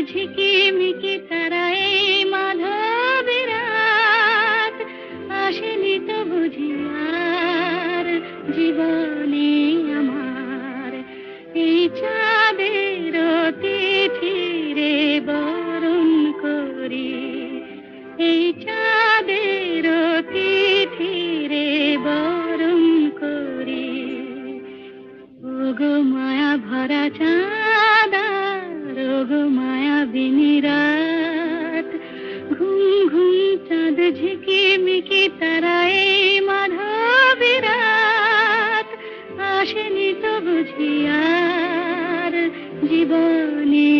ঝিকিমিকি তারায় মাধবের রাত আসেনি তো বুঝি আর জীবনে আমার এই চাঁদের তিথিরে বরণ করি এই চাঁদের তিথিরে বরণ করি ওগো মায়া ভরা চাঁদা ওগো মায়া বিনি রাত ঘুম ঘুম চাঁদ ঝিকিমিকি তারায় মাধবী রাত আসেনি তো বুঝি আর জীবনে